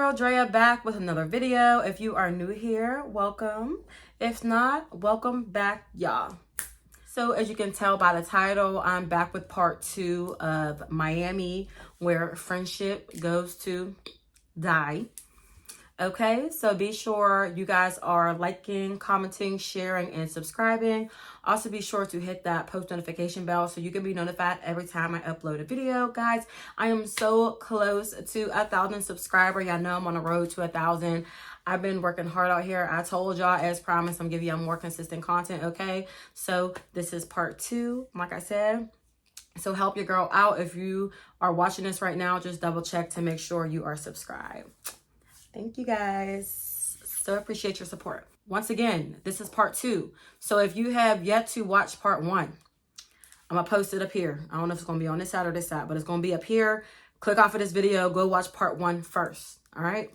girl Drea back with another video. If you are new here, welcome. If not, welcome back, y'all. So as you can tell by the title, I'm back with part 2 of Miami, where friendship goes to die. Okay, so be sure you guys are liking, commenting, sharing, and subscribing. Also be sure to hit that post notification bell so you can be notified every time I upload a video. Guys, I am so close to 1,000 subscribers. Y'all know I'm on the road to 1,000. I've been working hard out here. I told y'all, as promised, I'm giving y'all more consistent content, okay? So this is part 2, like I said. So help your girl out. If you are watching this right now, just double check to make sure you are subscribed. Thank you guys. So appreciate your support. Once again, this is part 2. So if you have yet to watch part 1, I'm going to post it up here. I don't know if it's going to be on this side or this side, but it's going to be up here. Click off of this video. Go watch part 1 first. All right?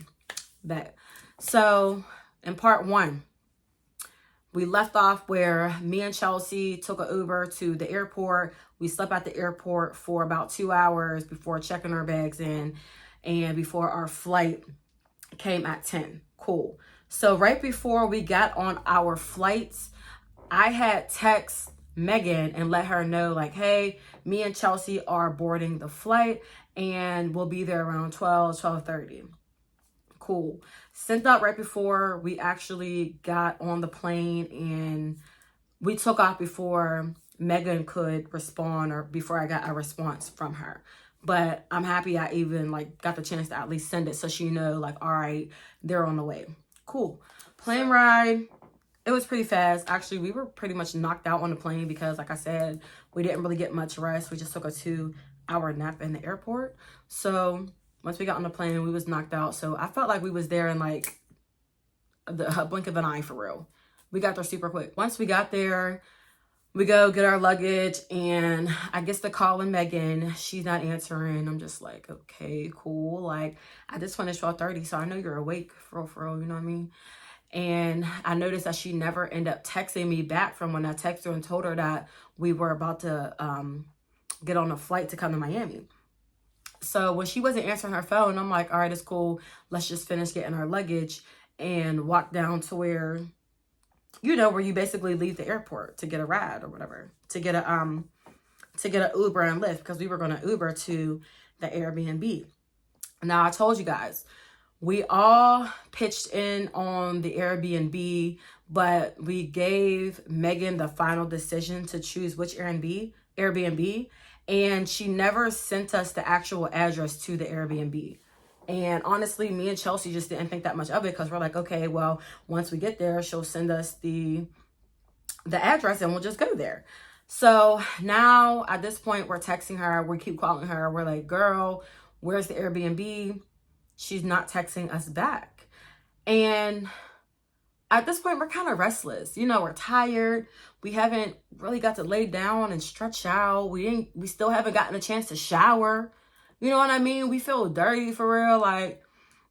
Bet. So in part 1, we left off where me and Chelsea took an Uber to the airport. We slept at the airport for about 2 hours before checking our bags in and before our flight came at 10. Cool. So right before we got on our flights, I had text Megan and let her know, like, hey, me and Chelsea are boarding the flight and we'll be there around 12:30. Cool. Sent out right before we actually got on the plane, and we took off before Megan could respond, or before I got a response from her. But I'm happy I even got the chance to at least send it so she know, all right, they're on the way. Cool. Plane ride. It was pretty fast. Actually, we were pretty much knocked out on the plane because, like I said, we didn't really get much rest. We just took a 2-hour nap in the airport. So once we got on the plane, we was knocked out. So I felt like we was there in a blink of an eye, for real. We got there super quick. Once we got there, we go get our luggage, and I guess they're calling Megan. She's not answering. I'm just like, okay, cool. I just finished 12:30, so I know you're awake, for real, you know what I mean? And I noticed that she never ended up texting me back from when I texted her and told her that we were about to get on a flight to come to Miami. So when she wasn't answering her phone, I'm like, all right, it's cool. Let's just finish getting our luggage and walk down to where, where you basically leave the airport to get a ride or whatever, to get a Uber and Lyft, because we were going to Uber to the Airbnb. Now, I told you guys, we all pitched in on the Airbnb, but we gave Megan the final decision to choose which Airbnb, and she never sent us the actual address to the Airbnb. And honestly, me and Chelsea just didn't think that much of it, because we're like, okay, well, once we get there, she'll send us the address and we'll just go there. So now at this point, we're texting her. We keep calling her. We're like, girl, where's the Airbnb? She's not texting us back. And at this point, we're kind of restless. We're tired. We haven't really got to lay down and stretch out. We still haven't gotten a chance to shower. You know what I mean? We feel dirty, for real.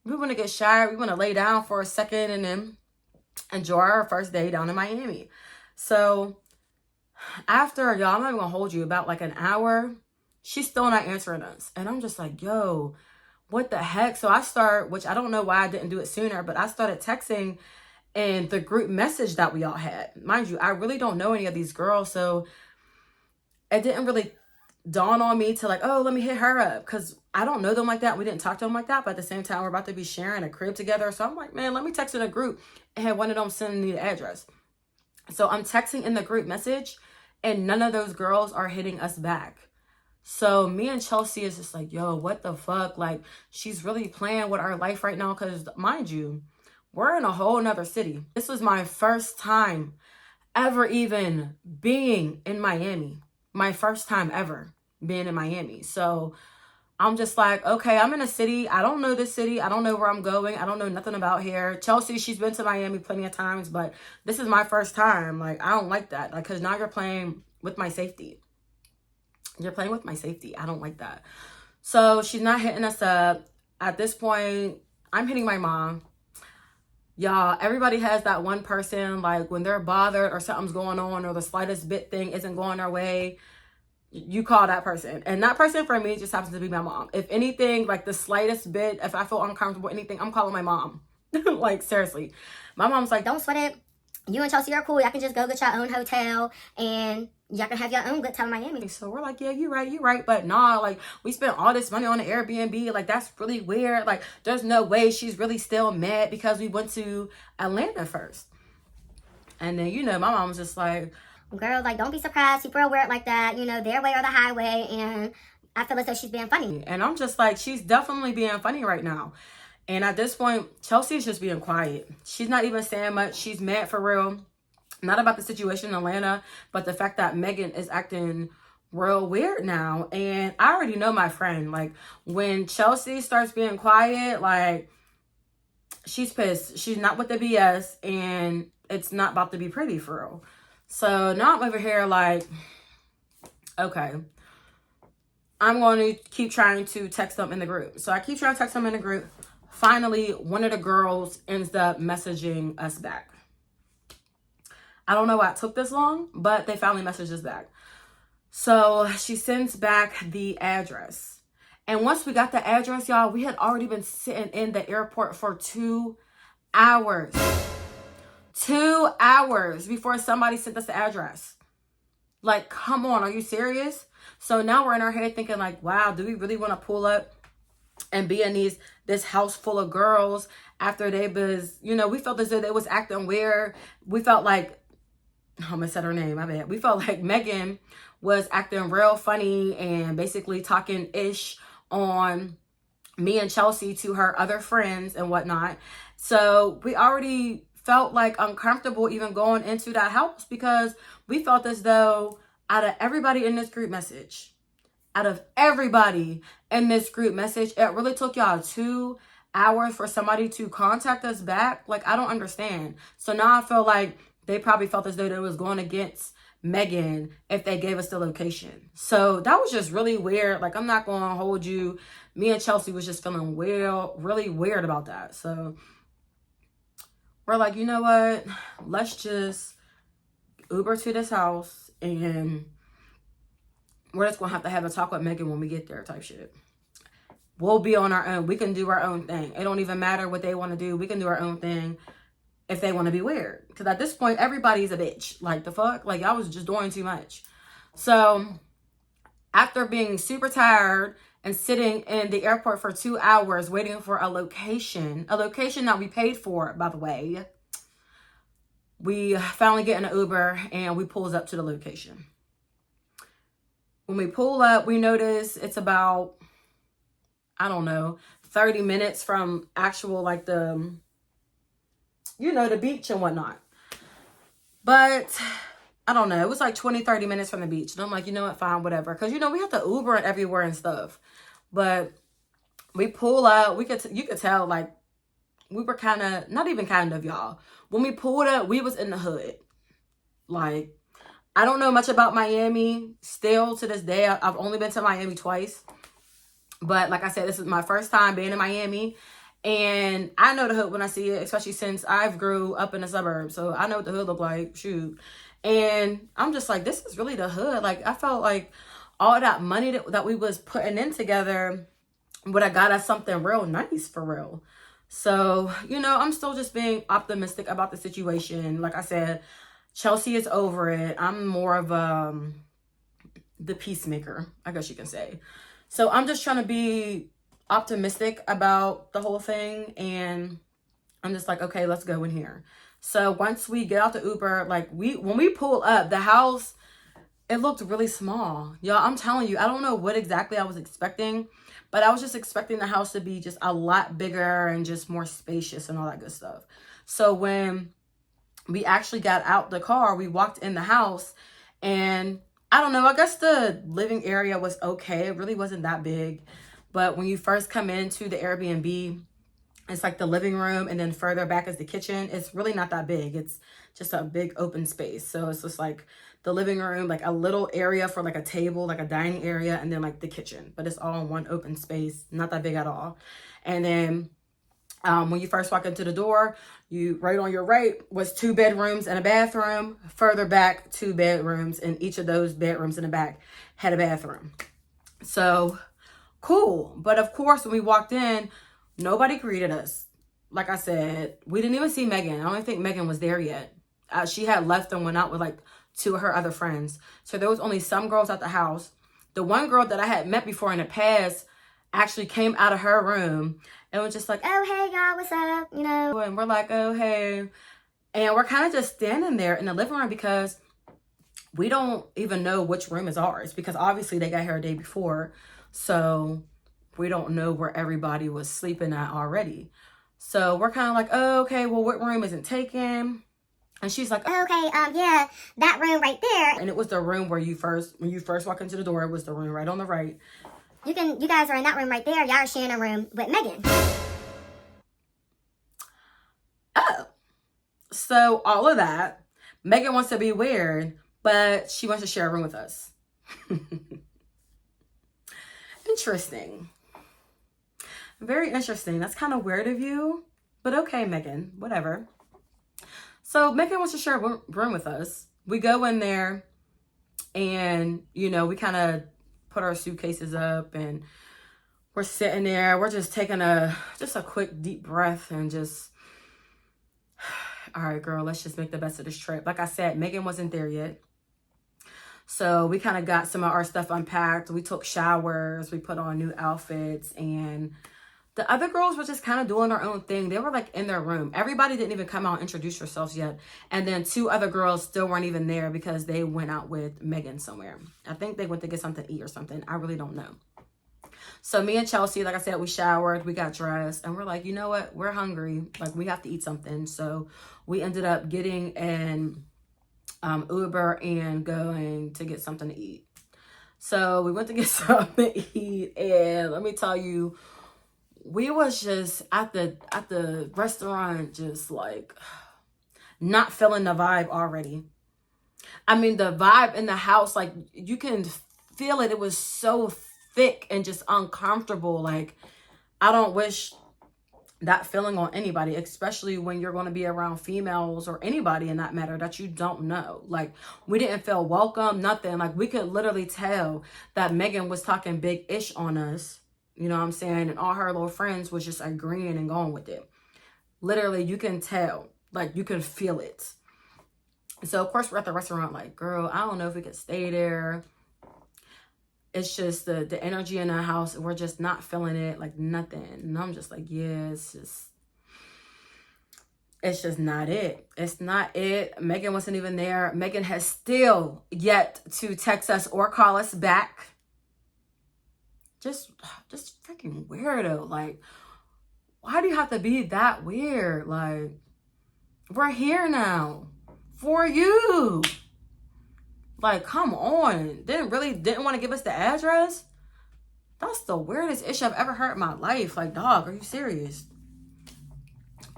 We want to get showered. We want to lay down for a second and then enjoy our first day down in Miami. So after, y'all, I'm not even going to hold you, about an hour, she's still not answering us. And I'm just like, yo, what the heck? So I start, which I don't know why I didn't do it sooner, but I started texting in the group message that we all had. Mind you, I really don't know any of these girls, so it didn't really dawn on me to oh, let me hit her up, because I don't know them like that. We didn't talk to them like that, but at the same time, we're about to be sharing a crib together. So I'm like, man, let me text in a group and have one of them send me the address. So I'm texting in the group message, and none of those girls are hitting us back. So me and Chelsea is just like, yo, what the fuck? She's really playing with our life right now, because mind you, we're in a whole nother city. This was my first time ever even being in Miami. My first time ever being in Miami. So I'm just like, okay, I'm in a city. I don't know this city. I don't know where I'm going. I don't know nothing about here. Chelsea, she's been to Miami plenty of times, but this is my first time. I don't like that. Because now you're playing with my safety. You're playing with my safety. I don't like that. So she's not hitting us up. At this point, I'm hitting my mom. Y'all, everybody has that one person, when they're bothered or something's going on or the slightest bit thing isn't going their way, you call that person. And that person for me just happens to be my mom. If anything, like the slightest bit, if I feel uncomfortable, anything, I'm calling my mom. Like, seriously. My mom's like, don't sweat it. You and Chelsea are cool. Y'all can just go get your own hotel and y'all can have your own good time in Miami. So we're like, yeah, you're right. But nah, like, we spent all this money on the Airbnb. Like, that's really weird. Like, there's no way she's really still mad because we went to Atlanta first. And then, you know, my mom's just like, girl, like, don't be surprised. People are weird like that. You know, their way or the highway. And I feel as though she's being funny. And I'm just like, she's definitely being funny right now. And at this point, Chelsea's just being quiet. She's not even saying much. She's mad for real. Not about the situation in Atlanta, but the fact that Megan is acting real weird now. And I already know my friend. Like, when Chelsea starts being quiet, like, she's pissed. She's not with the BS. And it's not about to be pretty for real. So now I'm over here like, okay. I'm going to keep trying to text them in the group. So I keep trying to text them in the group. Finally, one of the girls ends up messaging us back. I don't know why it took this long, but they finally messaged us back. So she sends back the address. And once we got the address, y'all, we had already been sitting in the airport for 2 hours. 2 hours before somebody sent us the address. Like, come on, are you serious? So now we're in our head thinking like, wow, do we really want to pull up and be in this house full of girls after they was, you know, we felt as though they was acting weird. We felt like, I'm gonna say her name, my bad. We felt like Megan was acting real funny and basically talking ish on me and Chelsea to her other friends and whatnot. So we already felt like uncomfortable even going into that house because we felt as though out of everybody in this group message, it really took y'all 2 hours for somebody to contact us back. Like, I don't understand. So now I feel like they probably felt as though they was going against Megan if they gave us the location. So that was just really weird. Like, I'm not going to hold you. Me and Chelsea was just feeling really weird about that. So we're like, you know what? Let's just Uber to this house and we're just going to have a talk with Megan when we get there type shit. We'll be on our own. We can do our own thing. It don't even matter what they want to do. We can do our own thing if they want to be weird. Because at this point, everybody's a bitch. Like, the fuck? Like, I was just doing too much. So after being super tired and sitting in the airport for 2 hours waiting for a location that we paid for, by the way, we finally get in an Uber and we pulls up to the location. When we pull up, we notice it's about, I don't know, 30 minutes from actual, like, the beach and whatnot. But I don't know, it was like 20-30 minutes from the beach. And I'm like, you know what, fine, whatever. Because, you know, we have to Uber and everywhere and stuff. But we pull out, you could tell, like, we were kind of, not even kind of, y'all. When we pulled up, we was in the hood. Like, I don't know much about Miami still to this day. I've only been to Miami twice. But like I said, this is my first time being in Miami. And I know the hood when I see it, especially since I've grew up in the suburbs. So I know what the hood look like, shoot. And I'm just like, this is really the hood. Like, I felt like all that money that we was putting in together would have got us something real nice for real. So, you know, I'm still just being optimistic about the situation. Like I said, Chelsea is over it. I'm more of the peacemaker, I guess you can say. So I'm just trying to be optimistic about the whole thing. And I'm just like, okay, let's go in here. So once we get out the Uber, like when we pull up, the house, it looked really small. Y'all, I'm telling you, I don't know what exactly I was expecting, but I was just expecting the house to be just a lot bigger and just more spacious and all that good stuff. So when we actually got out the car, we walked in the house and I don't know, I guess the living area was okay. It really wasn't that big. But when you first come into the Airbnb, it's like the living room and then further back is the kitchen. It's really not that big. It's just a big open space. So it's just like the living room, like a little area for like a table, like a dining area, and then like the kitchen. But it's all in one open space, not that big at all. And then When you first walk into the door, you right on your right was 2 bedrooms and a bathroom. Further back, 2 bedrooms, and each of those bedrooms in the back had a bathroom. So cool. But of course, when we walked in, nobody greeted us. Like I said, we didn't even see Megan. I don't think Megan was there yet. She had left and went out with like 2 of her other friends. So there was only some girls at the house. The one girl that I had met before in the past actually came out of her room and was just like, oh, hey, y'all, what's up? You know. And we're like, oh, hey. And we're kind of just standing there in the living room because we don't even know which room is ours, because obviously they got here a day before. So we don't know where everybody was sleeping at already. So we're kind of like, oh, okay, well, what room isn't taken? And she's like, oh, okay, yeah, that room right there. And it was the room where when you first walk into the door, it was the room right on the right. You guys are in that room right there. Y'all are sharing a room with Megan. Oh. So all of that, Megan wants to be weird, but she wants to share a room with us. Interesting. Very interesting. That's kind of weird of you, but okay, Megan, whatever. So Megan wants to share a room with us. We go in there and, you know, we kind of put our suitcases up and we're sitting there. We're just taking a quick deep breath and just, all right, girl, let's just make the best of this trip. Like I said, Megan wasn't there yet. So we kind of got some of our stuff unpacked. We took showers. We put on new outfits. And the other girls were just kind of doing their own thing. They were like in their room. Everybody didn't even come out and introduce themselves yet. And then 2 other girls still weren't even there because they went out with Megan somewhere. I think they went to get something to eat or something. I really don't know. So me and Chelsea, like I said, we showered, we got dressed, and we're like, you know what? We're hungry. Like, we have to eat something. So we ended up getting an Uber and going to get something to eat. So we went to get something to eat, and let me tell you, we was just at the restaurant, just like not feeling the vibe already. I mean, the vibe in the house, like you can feel it. It was so thick and just uncomfortable. Like, I don't wish that feeling on anybody, especially when you're going to be around females or anybody in that matter that you don't know. Like, we didn't feel welcome, nothing. Like, we could literally tell that Megan was talking big ish on us. You know what I'm saying? And all her little friends was just agreeing and going with it. Literally, you can tell. Like, you can feel it. So, of course, we're at the restaurant like, girl, I don't know if we could stay there. It's just the energy in the house. We're just not feeling it, like nothing. And I'm just like, yeah, it's just not it. It's not it. Megan wasn't even there. Megan has still yet to text us or call us back. Just freaking weirdo. Like, why do you have to be that weird? Like, we're here now for you. Like, come on. Didn't want to give us the address? That's the weirdest issue I've ever heard in my life. Like, dog, are you serious?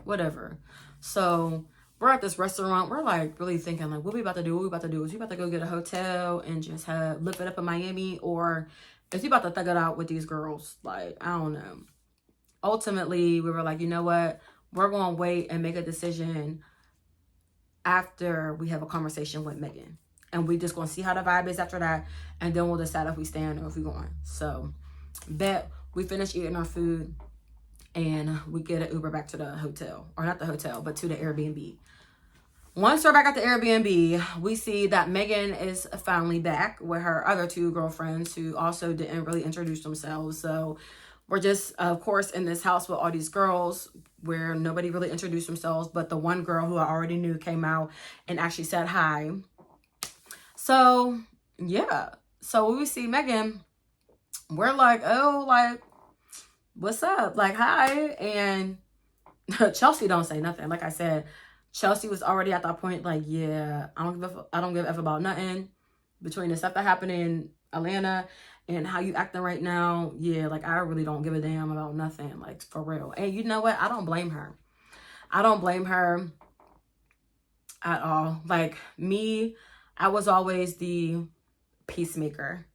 Whatever. So we're at this restaurant. We're like really thinking like, what we about to do? What we about to do? Is we about to go get a hotel and just live it up in Miami, or is we about to thug it out with these girls? Like, I don't know. Ultimately, we were like, you know what? We're going to wait and make a decision after we have a conversation with Megan. And we just going to see how the vibe is after that. And then we'll decide if we staying or if we going. So, bet we finish eating our food. And we get an Uber back to the hotel. Or not the hotel, but to the Airbnb. Once we're back at the Airbnb, we see that Megan is finally back with her other 2 girlfriends who also didn't really introduce themselves. So we're just, of course, in this house with all these girls where nobody really introduced themselves. But the one girl who I already knew came out and actually said hi. So, yeah. So when we see Megan, we're like, oh, like, what's up? Like, hi. And Chelsea don't say nothing. Like I said, Chelsea was already at that point, like, yeah, I don't give a F about nothing. Between the stuff that happened in Atlanta and how you acting right now, yeah, like, I really don't give a damn about nothing, like, for real. And you know what? I don't blame her. I don't blame her at all. Like, me, I was always the peacemaker.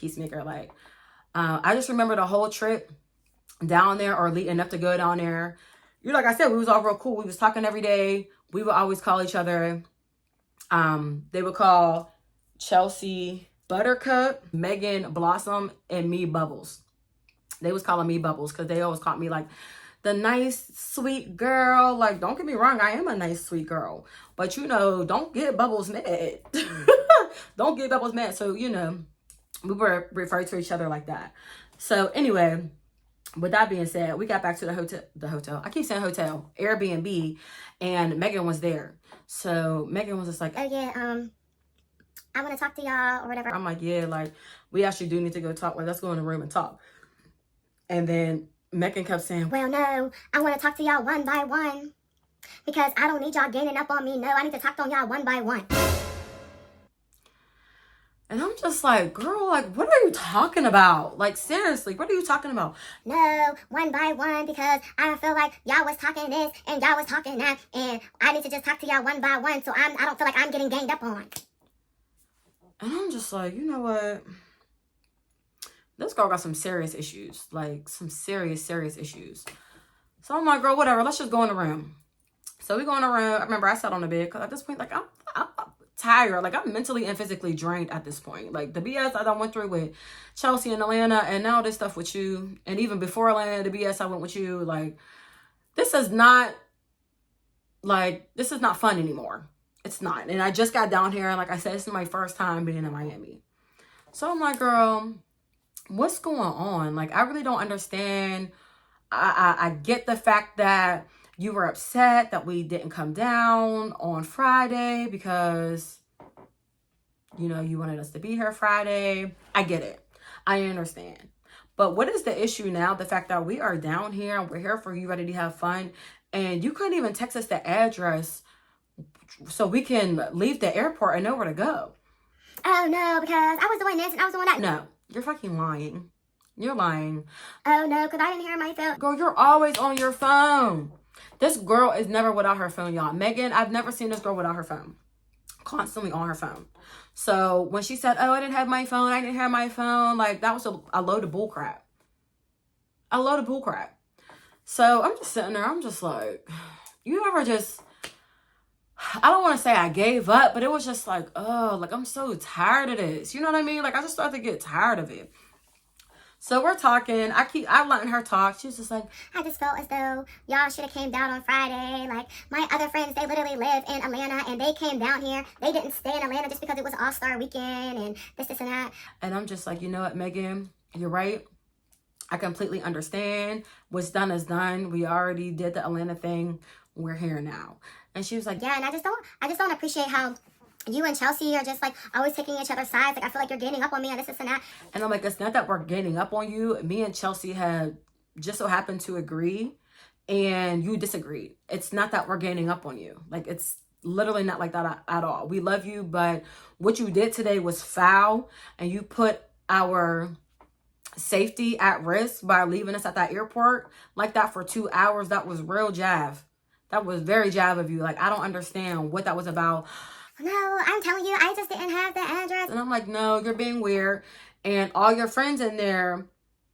Like, I just remember the whole trip down there or leading up to go down there. like I said, we was all real cool. We was talking every day. We would always call each other. They would call Chelsea Buttercup, Megan Blossom, and me Bubbles. They was calling me Bubbles because they always called me like the nice, sweet girl. Like, don't get me wrong, I am a nice, sweet girl. But, you know, don't get Bubbles mad. Don't get Bubbles mad. So, you know, we were referred to each other like that. So, anyway, with that being said, we got back to the hotel. I keep saying hotel, Airbnb, and Megan was there. So, Megan was just like, oh, yeah, I want to talk to y'all or whatever. I'm like, yeah, like, we actually do need to go talk. Like, let's go in the room and talk. And then Megan kept saying, well, no, I want to talk to y'all one by one because I don't need y'all gaining up on me. No, I need to talk to y'all one by one. And I'm just like, girl, like, what are you talking about? Like, seriously, what are you talking about? No, one by one, because I feel like y'all was talking this and y'all was talking that, and I need to just talk to y'all one by one, so I don't feel like I'm getting ganged up on. And I'm just like, you know what? This girl got some serious issues, like some serious issues. So I'm like, girl, whatever. Let's just go in the room. So we go in the room. I remember I sat on the bed because at this point, like, I'm tired. Like, I'm mentally and physically drained at this point. Like, the BS I done went through with Chelsea and Atlanta, and now this stuff with you. And even before Atlanta, the BS I went with you. Like, this is not fun anymore. It's not. And I just got down here. And like I said, this is my first time being in Miami. So I'm like, girl, what's going on? Like, I really don't understand. I get the fact that you were upset that we didn't come down on Friday because, you know, you wanted us to be here Friday. I get it. I understand. But what is the issue now? The fact that we are down here and we're here for you, ready to have fun, and you couldn't even text us the address so we can leave the airport and know where to go. Oh, no, because I was doing this and I was doing that. No, you're fucking lying. You're lying. Oh, no, because I didn't hear my phone. Girl, you're always on your phone. This girl is never without her phone, y'all. Megan, I've never seen this girl without her phone. Constantly on her phone. So when she said, oh, I didn't have my phone, like, that was a load of bull crap. A load of bull crap. So I'm just sitting there. I'm just like, you ever just, I don't want to say I gave up, but it was just like, oh, like, I'm so tired of this. You know what I mean? Like, I just started to get tired of it. So we're talking. I'm letting her talk. She was just like, I just felt as though y'all should have came down on Friday. Like, my other friends, they literally live in Atlanta and they came down here. They didn't stay in Atlanta just because it was All-Star Weekend and this and that. And I'm just like, you know what, Megan, you're right. I completely understand. What's done is done. We already did the Atlanta thing. We're here now. And she was like, yeah, and I just don't appreciate how you and Chelsea are just like always taking each other's sides. Like, I feel like you're gaining up on me and this and that. And I'm like, it's not that we're gaining up on you. Me and Chelsea had just so happened to agree and you disagreed. It's not that we're gaining up on you. Like, it's literally not like that at all. We love you, but what you did today was foul and you put our safety at risk by leaving us at that airport like that for 2 hours. That was real jive. That was very jive of you. Like, I don't understand what that was about. No, I'm telling you, I just didn't have the address. And I'm like, no, you're being weird. And all your friends in there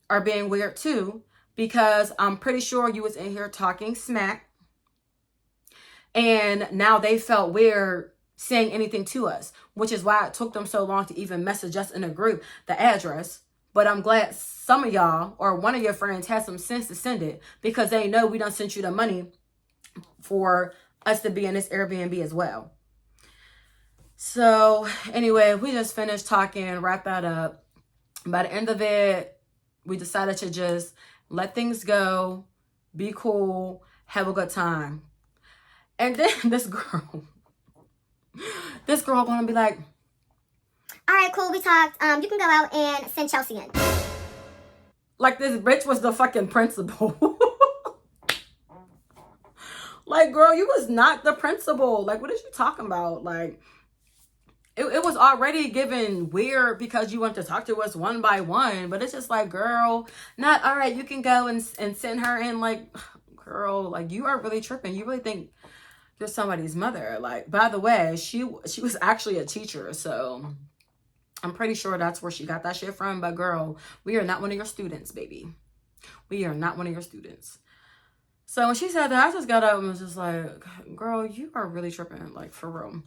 are being weird too, because I'm pretty sure you was in here talking smack. And now they felt weird saying anything to us, which is why it took them so long to even message us in a group, the address. But I'm glad some of y'all or one of your friends had some sense to send it because they know we done sent you the money for us to be in this Airbnb as well. So anyway, we just finished talking, wrap that up. By the end of it, we decided to just let things go, be cool, have a good time. And then this girl gonna be like, all right, cool, we talked. You can go out and send Chelsea in. Like this bitch was the fucking principal. Like, girl, you was not the principal. Like, what is you talking about? Like, it was already given weird because you want to talk to us one by one. But it's just like, girl, not, all right, you can go and send her in. Like, girl, like, you are really tripping. You really think you're somebody's mother. Like, by the way, she was actually a teacher. So I'm pretty sure that's where she got that shit from. But girl, we are not one of your students, baby. We are not one of your students. So when she said that, I just got up and was just like, girl, you are really tripping, like, for real.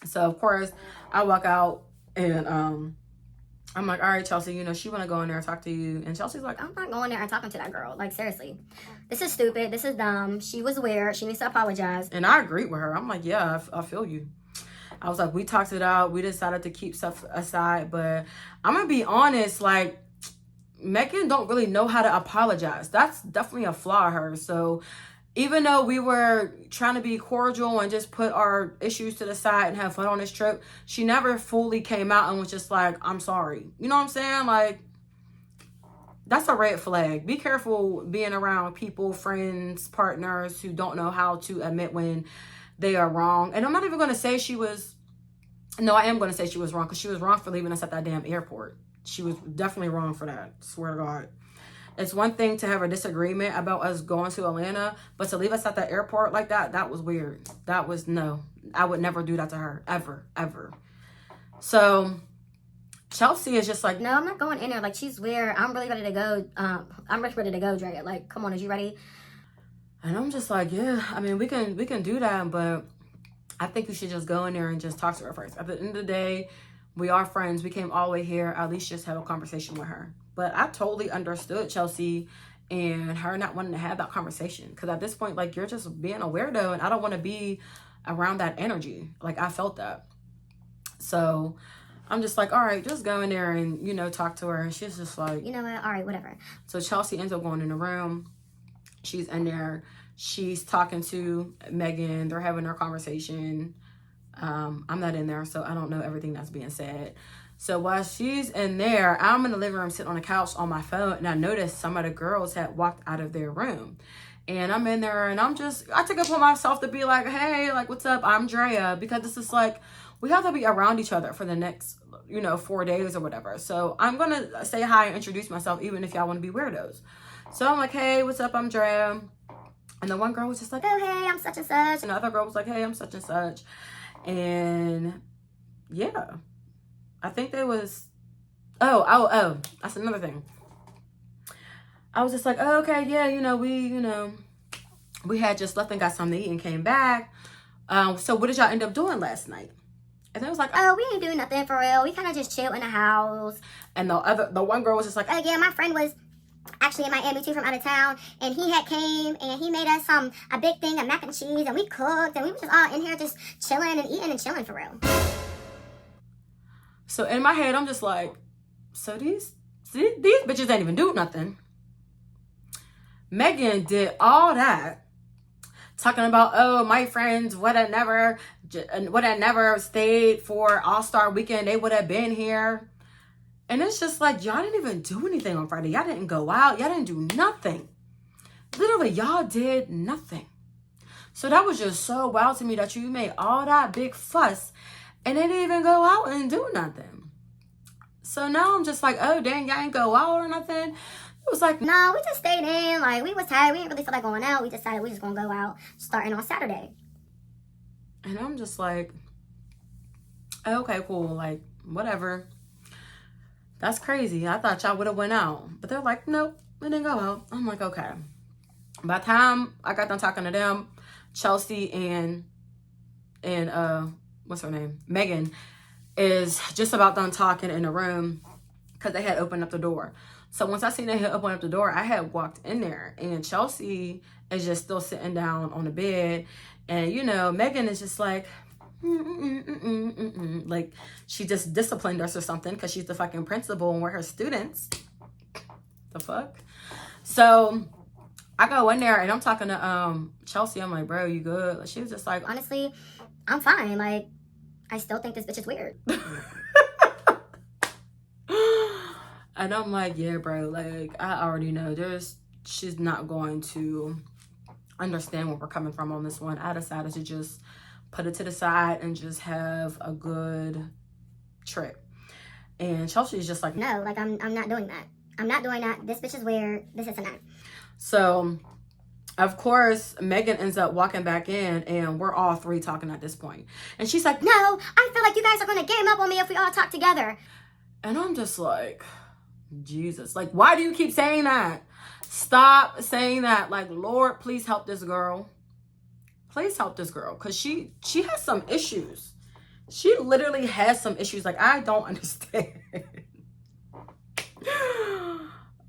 So, of course, I walk out and I'm like, all right, Chelsea, you know, she want to go in there and talk to you. And Chelsea's like, I'm not going there and talking to that girl. Like, seriously. This is stupid. This is dumb. She was weird. She needs to apologize. and I agreed with her. I'm like, yeah, I feel you. I was like, we talked it out. We decided to keep stuff aside. But I'm going to be honest, like, Megan don't really know how to apologize. That's definitely a flaw of hers. So even though we were trying to be cordial and just put our issues to the side and have fun on this trip, she never fully came out and was just like, I'm sorry. You know what I'm saying? Like, that's a red flag. Be careful being around people, friends, partners who don't know how to admit when they are wrong. And I'm not even going to say she was, no, I am going to say she was wrong, because she was wrong for leaving us at that damn airport. She was definitely wrong for that. Swear to God. It's one thing to have a disagreement about us going to Atlanta, but to leave us at the airport like that, that was weird. That was, no, I would never do that to her. Ever, ever. So Chelsea is just like, No, I'm not going in there. Like, she's weird. I'm really ready to go. I'm ready to go, Drea. Like, come on, is you ready? and I'm just like, yeah, I mean, we can do that, but I think you should just go in there and just talk to her first. At the end of the day, we are friends. We came all the way here. At least just have a conversation with her. But I totally understood Chelsea and her not wanting to have that conversation. Because at this point, like, you're just being a weirdo. And I don't want to be around that energy. Like, I felt that. So I'm just like, all right, just go in there and, you know, talk to her. And she's just like, You know what? All right, whatever. so Chelsea ends up going in the room. She's in there. She's talking to Megan. They're having their conversation. I'm not in there, so I don't know everything that's being said. So while she's in there, I'm in the living room sitting on the couch on my phone, and I noticed some of the girls had walked out of their room. And I'm in there, and I took it upon myself to be like, hey, like, what's up? I'm Drea. Because this is like, we have to be around each other for the next, 4 days or whatever. So I'm going to say hi and introduce myself, even if y'all want to be weirdos. So I'm like, hey, what's up? I'm Drea. And the one girl was just like, Oh, hey, I'm such and such. and the other girl was like, hey, I'm such and such. And yeah, I think there was, oh, that's another thing. I was just like, oh, okay, yeah, we had just left and got something to eat and came back. So what did y'all end up doing last night? And it was like, Oh, we ain't doing nothing for real. We kind of just chill in the house. and the one girl was just like, Oh, yeah, my friend was actually in Miami too, from out of town, and he had came and he made us a big thing of mac and cheese, and we cooked, and we were just all in here just chilling and eating and chilling for real. so in my head, I'm just like, so these bitches ain't even do nothing. Megan did all that, talking about, oh, my friends would have never stayed for All-Star Weekend. They would have been here. And it's just like, y'all didn't even do anything on Friday. Y'all didn't go out. Y'all didn't do nothing. Literally, y'all did nothing. So that was just so wild to me that you made all that big fuss and they didn't even go out and do nothing. So now I'm just like, oh, dang, y'all ain't go out or nothing. It was like, No, we just stayed in. Like, we was tired. We didn't really feel like going out. We decided we just gonna go out starting on Saturday. and I'm just like, okay, cool. Like, whatever. That's crazy. I thought y'all would have went out. But they're like, nope, we didn't go out. I'm like, okay. By the time I got done talking to them, Chelsea and what's her name? Megan is just about done talking in the room because they had opened up the door. So once I seen they had opened up the door, I had walked in there and Chelsea is just still sitting down on the bed. And, Megan is just like, like she just disciplined us or something because she's the fucking principal and we're her students. The fuck? So I go in there and I'm talking to Chelsea. I'm like, bro, you good? She was just like, Honestly, I'm fine. Like, I still think this bitch is weird. and I'm like, yeah, bro, like I already know she's not going to understand where we're coming from on this one. I decided to just put it to the side and just have a good trip. And Chelsea's just like, No, like, I'm not doing that. I'm not doing that. This bitch is weird. This isn't that. So, of course, Megan ends up walking back in and we're all three talking at this point. And she's like, No, I feel like you guys are going to game up on me if we all talk together. and I'm just like, Jesus, like, why do you keep saying that? Stop saying that. Like, Lord, please help this girl. Please help this girl, because she has some issues. She literally has some issues. Like, I don't understand.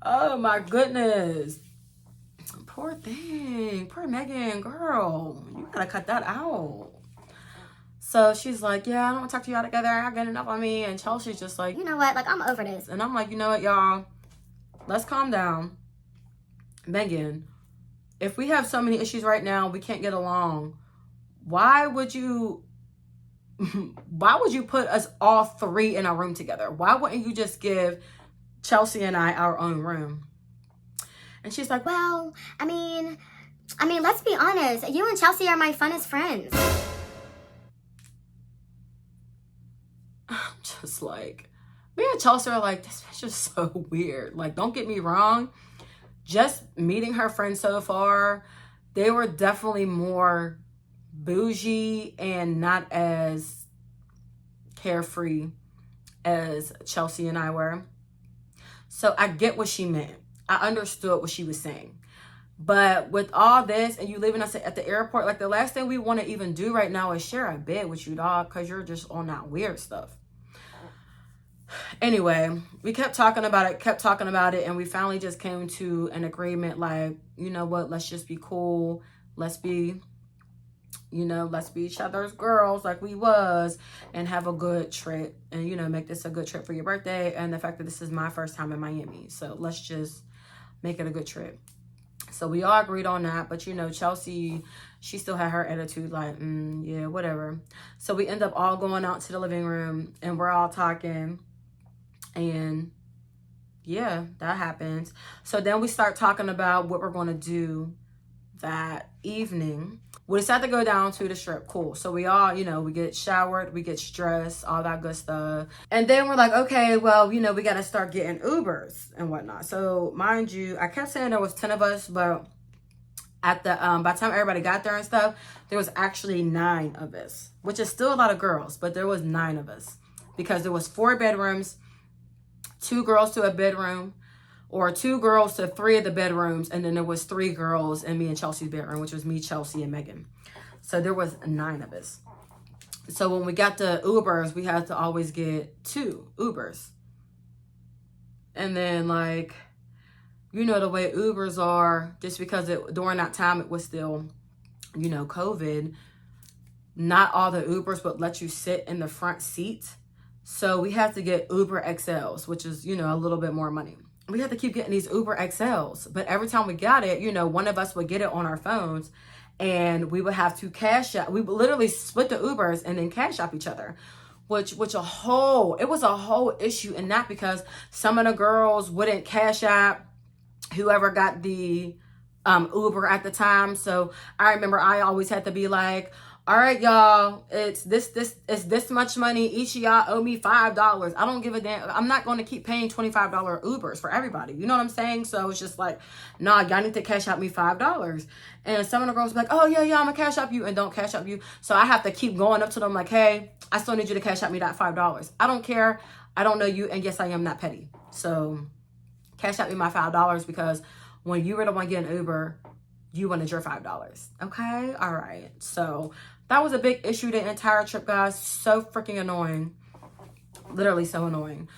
Oh my goodness. Poor thing. Poor Megan, girl. You gotta cut that out. So she's like, yeah, I don't want to talk to y'all together. I got enough on me. And Chelsea's just like, you know what? Like, I'm over this. and I'm like, you know what, y'all? Let's calm down. Megan, if we have so many issues right now, we can't get along. Why would you put us all three in a room together? Why wouldn't you just give Chelsea and I our own room? And she's like, well, I mean, let's be honest. You and Chelsea are my funnest friends. I'm just like, me and Chelsea are like, this is just so weird. Like, don't get me wrong. Just meeting her friends so far, they were definitely more bougie and not as carefree as Chelsea and I were. So I get what she meant. I understood what she was saying. But with all this and you leaving us at the airport, like, the last thing we want to even do right now is share a bed with you, dog, because you're just on that weird stuff. Anyway, we kept talking about it, and we finally just came to an agreement, like, you know what, let's just be cool. Let's be each other's girls like we was, and have a good trip, and, you know, make this a good trip for your birthday, and the fact that this is my first time in Miami. So let's just make it a good trip. So we all agreed on that, but, you know, Chelsea, she still had her attitude, like, yeah, whatever. So we end up all going out to the living room, and we're all talking. And yeah, that happens. So then we start talking about what we're going to do that evening. We decided to go down to the Strip. Cool. So we all, you know, we get showered, we get dressed, all that good stuff. And then we're like, okay, well, you know, we got to start getting Ubers and whatnot. So mind you, I kept saying there was 10 of us, but at the by the time everybody got there and stuff, there was actually 9 of us, which is still a lot of girls, but there was 9 of us, because there was 4 bedrooms, 2 girls to a bedroom, or 2 girls to 3 of the bedrooms, and then there was 3 girls in me and Chelsea's bedroom, which was me, Chelsea, and Megan. So there was 9 of us. So when we got the Ubers, we had to always get 2 Ubers. And then, like, you know, the way Ubers are, just because during that time it was still, you know, COVID, not all the Ubers would let you sit in the front seat. So we had to get Uber XLs, which is, you know, a little bit more money. We had to keep getting these Uber XLs. But every time we got it, you know, one of us would get it on our phones, and we would have to cash out. We would literally split the Ubers and then cash out each other, which it was a whole issue in that, because some of the girls wouldn't cash out whoever got the Uber at the time. So I remember I always had to be like, all right, y'all, it's this much money. Each of y'all owe me $5. I don't give a damn. I'm not going to keep paying $25 Ubers for everybody. You know what I'm saying? So it's just like, nah, y'all need to cash out me $5. And some of the girls be like, oh, yeah, I'm going to cash out you, and don't cash out you. So I have to keep going up to them like, hey, I still need you to cash out me that $5. I don't care. I don't know you. And yes, I am not petty. So cash out me my $5, because when you really want to get an Uber, you wanted your $5. Okay? All right. So that was a big issue the entire trip, guys. So freaking annoying. Literally so annoying.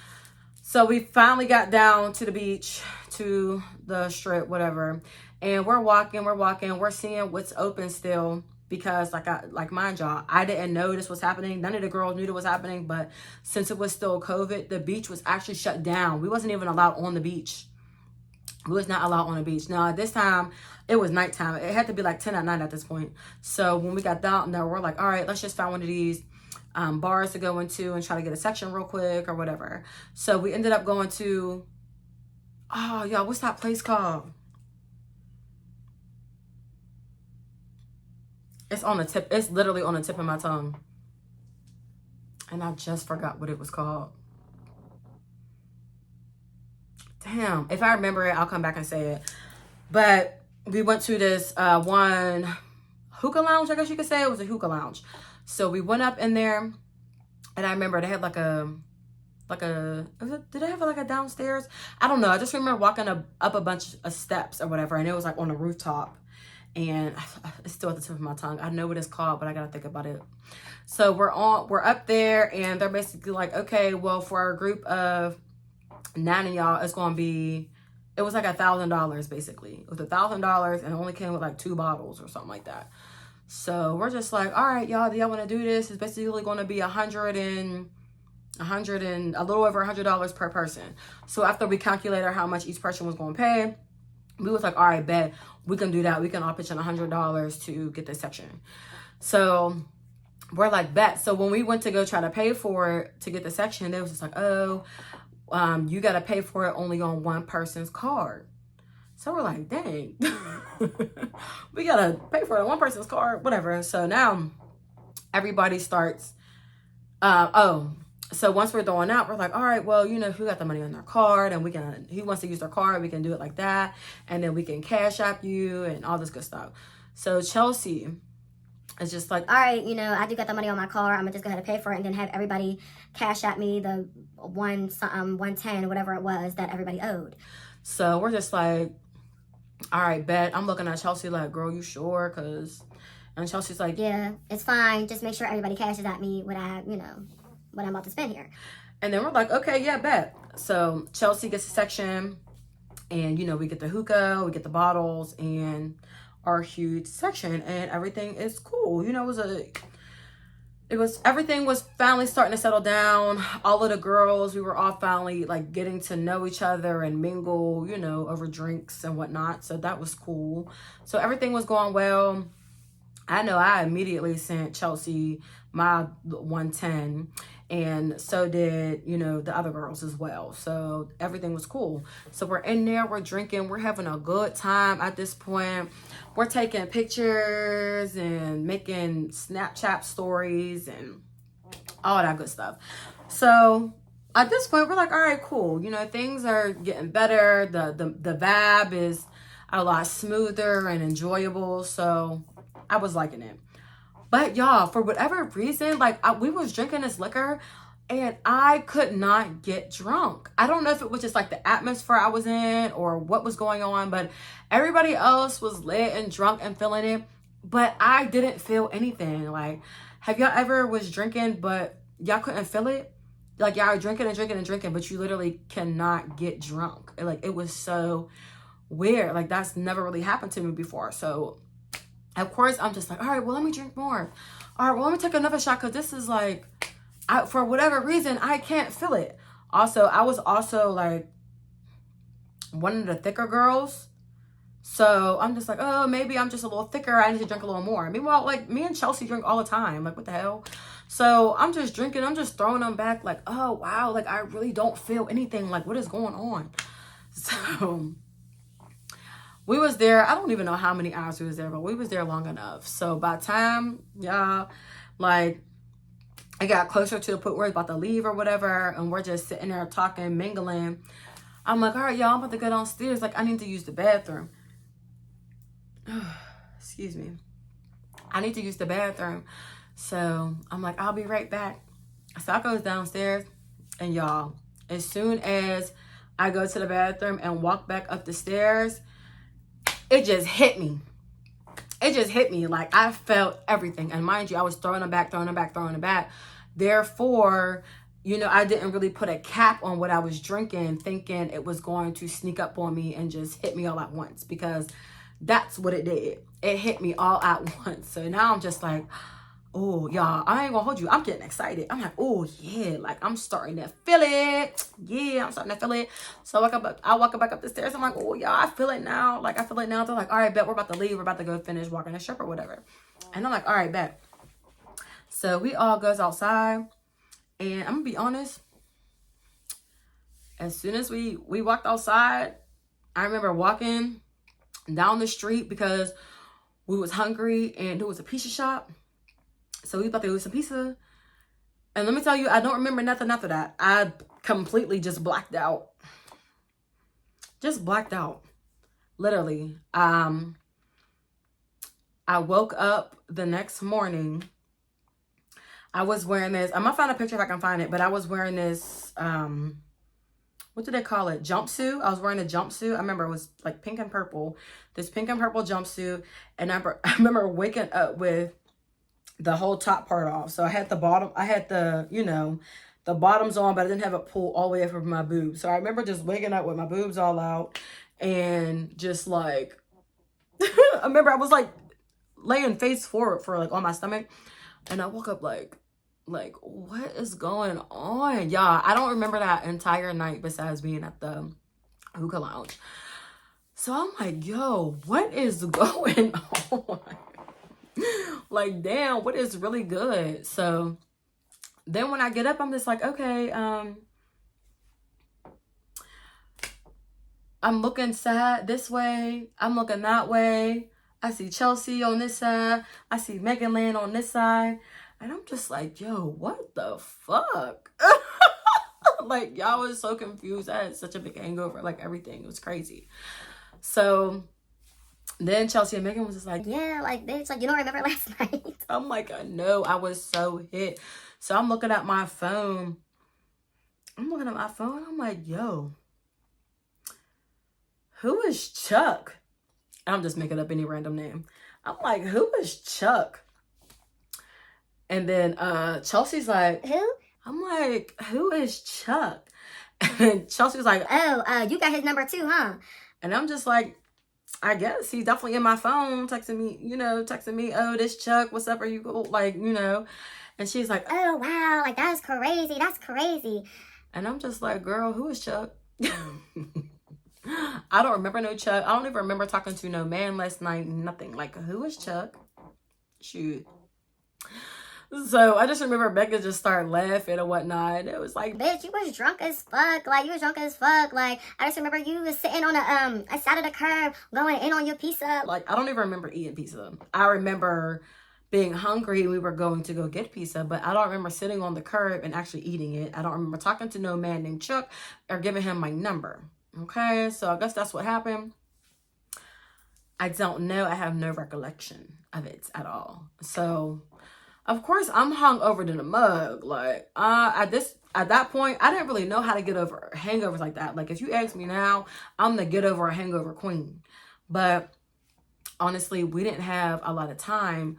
So we finally got down to the beach, to the Strip, whatever. And we're walking. We're seeing what's open still, because like mind y'all, I didn't know this was happening. None of the girls knew it was happening. But since it was still COVID, the beach was actually shut down. We wasn't even allowed on the beach. We was not allowed on the beach. Now, at this time, it was nighttime. It had to be like 10 at night at this point. So when we got down there, we're like, all right, let's just find one of these bars to go into and try to get a section real quick or whatever. So we ended up going to, oh, y'all, what's that place called? It's on the tip. It's literally on the tip of my tongue. And I just forgot what it was called. Damn, if I remember it, I'll come back and say it. But we went to this one hookah lounge, I guess you could say. It was a hookah lounge. So we went up in there, and I remember they had like a did they have like a downstairs? I don't know. I just remember walking up a bunch of steps or whatever, and it was like on a rooftop. And it's still at the tip of my tongue. I know what it's called, but I gotta think about it. So we're up there, and they're basically like, okay, well, for our group of 9 of y'all, it's gonna be, it was like $1,000 basically. It was $1,000, and it only came with like 2 bottles or something like that. So we're just like, all right, y'all, do y'all want to do this? It's basically going to be a little over $100 per person. So after we calculated how much each person was going to pay, we was like, all right, bet we can do that. We can all pitch in $100 to get this section. So we're like, bet. So when we went to go try to pay for it to get the section, they was just like, oh, you got to pay for it only on one person's card. So we're like, dang, we got to pay for it on one person's card, whatever. So now everybody starts, so once we're throwing out, we're like, all right, well, you know, who got the money on their card, and who wants to use their card, we can do it like that. And then we can cash app you and all this good stuff. So Chelsea is just like, all right, you know, I do got the money on my card. I'm gonna just go ahead and pay for it, and then have everybody cash at me the 110 or whatever it was that everybody owed. So we're just like, all right, bet. I'm looking at Chelsea like, girl, you sure? And Chelsea's like, yeah, it's fine. Just make sure everybody cashes at me what I'm about to spend here. And then we're like, okay, yeah, bet. So Chelsea gets a section, and, you know, we get the hookah, we get the bottles, and our huge section, and everything is cool. You know, everything was finally starting to settle down. All of the girls, we were all finally like getting to know each other and mingle, you know, over drinks and whatnot. So that was cool. So everything was going well. I know I immediately sent Chelsea my 110, and so did, you know, the other girls as well. So everything was cool. So we're in there, we're drinking, we're having a good time at this point. We're taking pictures and making Snapchat stories and all that good stuff. So at this point, we're like, all right, cool. You know, things are getting better. The vibe is a lot smoother and enjoyable. So I was liking it. But y'all, for whatever reason, like we was drinking this liquor and I could not get drunk. I don't know if it was just like the atmosphere I was in or what was going on, but everybody else was lit and drunk and feeling it. But I didn't feel anything. Like, have y'all ever was drinking, but y'all couldn't feel it? Like y'all are drinking and drinking and drinking, but you literally cannot get drunk. Like, it was so weird. Like, that's never really happened to me before. So of course, I'm just like, all right, well, let me drink more. All right, well, let me take another shot, because this is like, for whatever reason, I can't feel it. Also, I was also like one of the thicker girls. So I'm just like, oh, maybe I'm just a little thicker. I need to drink a little more. Meanwhile, like, me and Chelsea drink all the time. Like, what the hell? So I'm just drinking. I'm just throwing them back like, oh, wow. Like, I really don't feel anything. Like, what is going on? So we was there, I don't even know how many hours we was there, but we was there long enough. So by the time, y'all, like, it got closer to the point where it's about to leave or whatever, and we're just sitting there talking, mingling, I'm like, all right, y'all, I'm about to go downstairs. Like, I need to use the bathroom. Excuse me. I need to use the bathroom. So I'm like, I'll be right back. So I goes downstairs, and y'all, as soon as I go to the bathroom and walk back up the stairs, it just hit me. It just hit me. Like, I felt everything. And mind you, I was throwing them back. Therefore, you know, I didn't really put a cap on what I was drinking, thinking it was going to sneak up on me and just hit me all at once, because that's what it did. It hit me all at once. So now I'm just like, oh, y'all, I ain't gonna hold you. I'm getting excited. I'm like, oh, yeah, like, I'm starting to feel it. Yeah, I'm starting to feel it. So I walk back up the stairs. I'm like, oh, y'all, I feel it now. Like, I feel it now. They're like, all right, bet, we're about to leave. We're about to go finish walking the strip or whatever. And I'm like, all right, bet. So we all goes outside. And I'm gonna be honest, as soon as we walked outside, I remember walking down the street because we was hungry, and there was a pizza shop. So we about to do some pizza. And let me tell you, I don't remember nothing after that. I completely just blacked out. Just blacked out. Literally. I woke up the next morning. I was wearing this. I'm gonna find a picture if I can find it, but I was wearing this, what do they call it? Jumpsuit. I was wearing a jumpsuit. I remember it was like pink and purple. This pink and purple jumpsuit. And I remember waking up with the whole top part off. So I had the bottom, I had the, you know, the bottoms on, but I didn't have it pulled all the way up from my boobs. So I remember just waking up with my boobs all out and just like, I remember I was like laying face forward for like on my stomach. And I woke up like, what is going on? Y'all, I don't remember that entire night besides being at the hookah lounge. So I'm like, yo, what is going on? Like, damn, what is really good? So then when I get up, I'm just like, okay, I'm looking sad this way. I'm looking that way. I see Chelsea on this side. I see Megan Land on this side. And I'm just like, yo, what the fuck? Like, y'all was so confused. I had such a big hangover, like everything. It was crazy. So then Chelsea and Megan was just like, Yeah, like, bitch, like, you don't remember last night? I'm like, I know. I was so hit. So I'm looking at my phone. I'm like, yo, who is Chuck? I'm just making up any random name. I'm like, who is Chuck? And then Chelsea's like, Who? I'm like, who is Chuck? And Chelsea's like, Oh, you got his number too, huh? and I'm just like, I guess he's definitely in my phone texting me, oh, this Chuck, what's up? Are you cool? Like, you know, and she's like, Oh, wow, like, that's crazy. That's crazy. and I'm just like, girl, who is Chuck? I don't remember no Chuck. I don't even remember talking to no man last night. Nothing. Like, who is Chuck? Shoot. So I just remember Becca just started laughing and whatnot. It was like, Bitch, you was drunk as fuck. Like, you was drunk as fuck. Like, I just remember you was sitting on a side of the curb going in on your pizza. like, I don't even remember eating pizza. I remember being hungry. We were going to go get pizza, but I don't remember sitting on the curb and actually eating it. I don't remember talking to no man named Chuck or giving him my number. Okay, so I guess that's what happened. I don't know. I have no recollection of it at all. So, of course, I'm hung over to the mug. Like, at that point, I didn't really know how to get over hangovers like that. Like, if you ask me now, I'm the get over a hangover queen. But honestly, we didn't have a lot of time